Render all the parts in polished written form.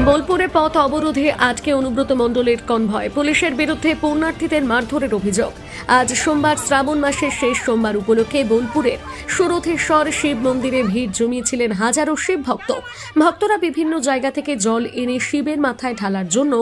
বোলপুরে পথ অবরোধে আটকে অনুব্রত মণ্ডলের কনভয়। পুলিশের বিরুদ্ধে পুণ্যার্থীদের মারধরের অভিযোগ। আজ সোমবার শ্রাবণ মাসের শেষ সোমবার উপলক্ষে বোলপুরের সুরথেশ্বর শিব মন্দিরে ভিড় জমিয়েছিলেন হাজারো শিব ভক্ত। ভক্তরা বিভিন্ন জায়গা থেকে জল এনে শিবের মাথায় ঢালার জন্য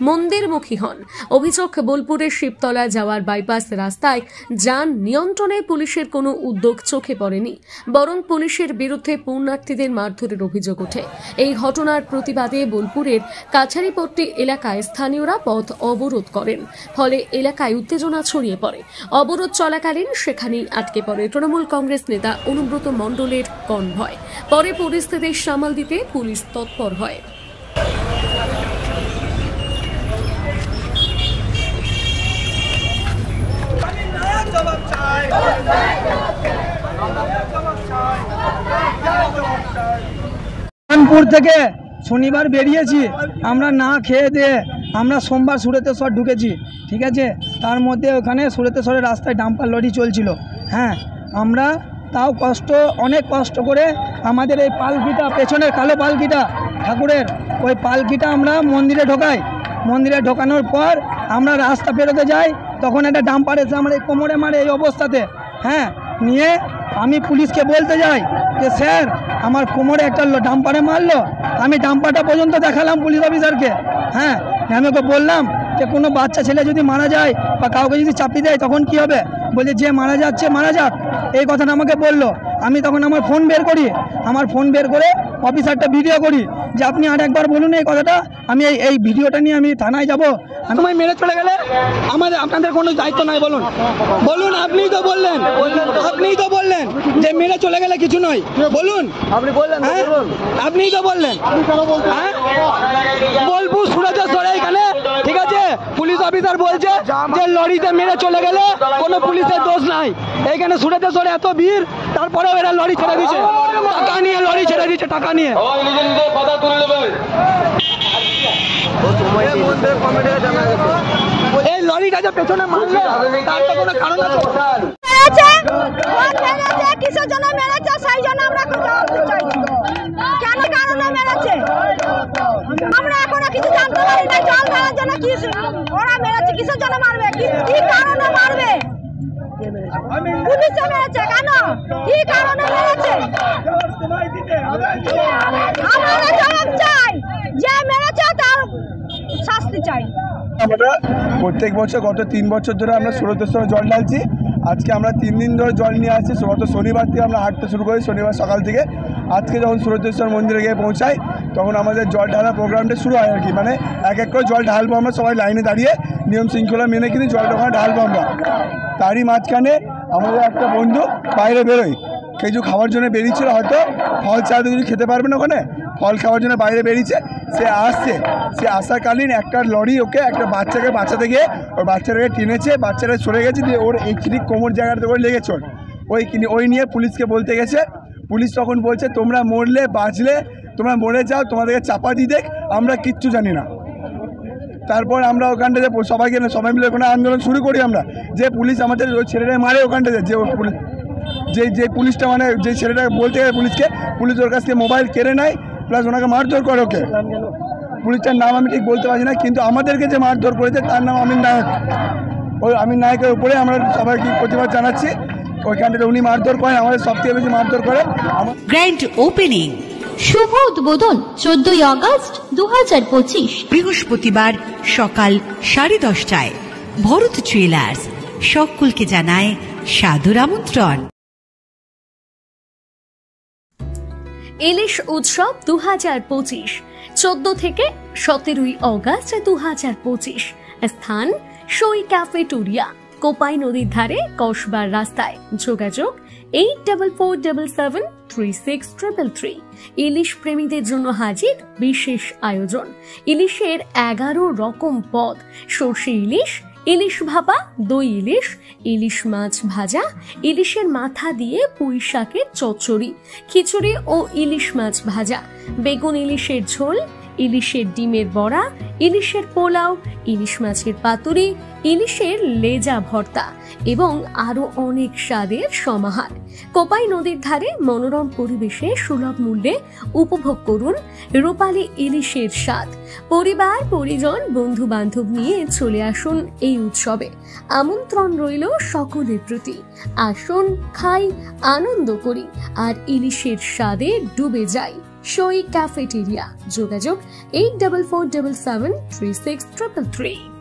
মন্দিরমুখী হন। অভিযোগ, বোলপুরের শিবতলা যাওয়ার বাইপাস রাস্তায় যান নিয়ন্ত্রণে পুলিশের কোনো উদ্যোগ চোখে পড়েনি, বরং পুলিশের বিরুদ্ধে পুণ্যার্থীদের মারধরের অভিযোগ ওঠে। এই ঘটনার প্রতিবাদে বোলপুরের কাছারিপট্টি এলাকায় স্থানীয়রা পথ অবরোধ করেন। ফলে এলাকায় উত্তেজনা ছড়িয়ে পড়ে। অবরোধ চলাকালীন সেখানেই আটকে পড়ে তৃণমূল কংগ্রেস নেতা অনুব্রত মণ্ডলের কনভয়। পরে পরিস্থিতি সামাল দিতে পুলিশ তৎপর হয়। কানপুর থেকে শনিবার বেরিয়েছি, আমরা না খেয়ে দিয়ে আমরা সোমবার সুরতেশ্বর ঢুকেছি, ঠিক আছে। তার মধ্যে ওখানে সুরতেশ্বরের রাস্তায় ডাম্পার লরি চলছিল। হ্যাঁ, আমরা তাও অনেক কষ্ট করে আমাদের এই পালকিটা, পেছনের কালো পালকিটা ঠাকুরের, ওই পালকিটা আমরা মন্দিরে ঢোকাই। মন্দিরে ঢোকানোর পর আমরা রাস্তা পেরোতে যাই, তখন একটা ডাম্পার এসে আমার এই কোমরে মারে এই অবস্থাতে। হ্যাঁ, নিয়ে আমি পুলিশকে বলতে যাই যে স্যার আমার কোমরে একটা ডাম্পারে মারলো। আমি ডাম্পারটা পর্যন্ত দেখালাম পুলিশ অফিসারকে। হ্যাঁ, আমি ওকে বললাম যে কোনো বাচ্চা ছেলে যদি মারা যায় বা কাউকে যদি চাপিয়ে দেয় তখন কি হবে? বলছে যে মারা যাচ্ছে মারা যাক, এই কথাটা আমাকে বললো। আমি তখন আমার ফোন বের করি, আমার ফোন বের করে অফিসারটা ভিডিও করি যে আপনি আর একবার বলুন এই কথাটা, আমি এই ভিডিওটা নিয়ে আমি থানায় যাব। আমায় মেরে চলে গেলে আপনাদের কোনো দায়িত্ব নাই, বলুন বলুন। আপনিই তো বললেন যে মেরে চলে গেলে কিছু নয়, বলুন। আপনি বললেন, আপনিই তো বললেন। হ্যাঁ, বোলপুর সুরতেশ্বর এখানে, ঠিক আছে, পুলিশ অফিসার বলছে যে লরিতে মেরে চলে গেলে কোনো পুলিশের দোষ নাই। এইখানে সুরতেশ্বরে এত ভিড়, তারপরেও এরা লরি ছেড়ে দিচ্ছে, টাকা নিয়ে লরি ছেড়ে দিচ্ছে, টাকা নিয়ে। এই লরিটা যে পেছনে মারলো তার তো কোনো কারণ আছে? কিসের জন্য মেরেছে সেই জন্য আমরা জবাব চাইছি। কেন কারণে মেরেছে আমরা এখনো কিছু জানতে পারি না। জল ঢালার জন্য কি ওরা মেরেছে, কিসের জন্য মারবে, কি কারণে মারবে? পুলিশে মেরেছে কেন, কি কারণে মেরেছে? আমরা জবাব চাই, যে মেরেছে তার শাস্তি চাই। আমরা প্রত্যেক বছর গত 3 বছর ধরে আমরা সুরতেশ্বরে জল ঢালছি। আজকে আমরা 3 দিন ধরে জল নিয়ে আসছি। গত শনিবার থেকে আমরা হাঁটতে শুরু করি, শনিবার সকাল থেকে। আজকে যখন সুরতেশ্বর মন্দিরে গিয়ে পৌঁছাই তখন আমাদের জল ঢালার প্রোগ্রামটা শুরু হয় আর কি। মানে এক এক করে জল ঢালবো আমরা, সবাই লাইনে দাঁড়িয়ে নিয়ম শৃঙ্খলা মেনে কিন্তু জলটা ওখানে ঢালবো আমরা। তারই মাঝখানে আমাদের একটা বন্ধু বাইরে বেরোয়, কিছু খাওয়ার জন্য বেরিয়েছিল, হয়তো ফল ছাড়া কিছু খেতে পারবে না, ওখানে ফল খাওয়ার জন্য বাইরে বেরিয়েছে। সে আসাকালীন একটা লরি ওকে একটা বাচ্চাকে বাঁচাতে গিয়ে ওই বাচ্চাটাকে টেনেছে, বাচ্চাটা সরে গেছে, দিয়ে ওর এই কোমর জায়গাটা করে লেগেছে। ওই নিয়ে পুলিশকে বলতে গেছে। পুলিশ তখন বলছে তোমরা মরলে বাঁচলে তোমরা মরে যাও, তোমাদেরকে চাপা দিয়ে দেখ, আমরা কিচ্ছু জানি না। তারপর আমরা ওখানটাতে সবাই মিলে ওখানে আন্দোলন শুরু করি আমরা, যে পুলিশ আমাদের ওই ছেলেটাই মারে ওখানটাতে, যে পুলিশটা মানে যে ছেলেটাকে বলতে গেলে পুলিশকে, পুলিশ ওর কাছ থেকে মোবাইল কেড়ে নেয়, প্লাস ওনাকে মারধর করে। ওকে পুলিশটার নাম আমি ঠিক বলতে পারছি না, কিন্তু আমাদেরকে যে মারধর করেছে তার নাম আমিন নায়ক। ওই আমিন নায়কের উপরে আমরা সবাইকে প্রতিবাদ জানাচ্ছি। ওইখানটাতে উনি মারধর করেন, আমাদের সবথেকে বেশি মারধর করে। গ্র্যান্ড ওপেনিং শুভ উদ্বোধন 14ই আগস্ট 2025 বৃহস্পতিবার সকাল 10:30টায় ভরত জুয়েলার্স সকলকে জানায় সাদর আমন্ত্রণ। ইলিশ উৎসব 2025 14 থেকে 17ই আগস্ট 2025। স্থান সই ক্যাফেটেরিয়া, কোপাই নদীর ধারে, কসবার রাস্তায়। যোগাযোগ 8477736333। ইলিশ প্রেমীদের জন্য হাজির বিশেষ আয়োজন। ইলিশের 11 রকম পদ: সর্ষে ইলিশ, ইলিশ ভাপা, দই ইলিশ, ইলিশ মাছ ভাজা, ইলিশের মাথা দিয়ে পুঁই শাকের চচ্চড়ি, খিচুড়ি ও ইলিশ মাছ ভাজা, বেগুন ইলিশের ঝোল, ইলিশের ডিমের বড়া, ইলিশের পোলাও, ইলিশ মাছের পাতুরি, ইলিশের লেজা ভর্তা এবং আরো অনেক স্বাদের সমাহার। কোপাই নদীর ধারে মনোরম পরিবেশে সুলভ মূল্যে উপভোগ করুন রূপালী ইলিশের স্বাদ। পরিবার, পরিজন, বন্ধু বান্ধব নিয়ে চলে আসুন এই উৎসবে। আমন্ত্রণ রইল সকলের প্রতি। আসুন, খাই, আনন্দ করি আর ইলিশের স্বাদে ডুবে যাই। সই ক্যাফেটেরিয়া। যোগাযোগ 8447736333।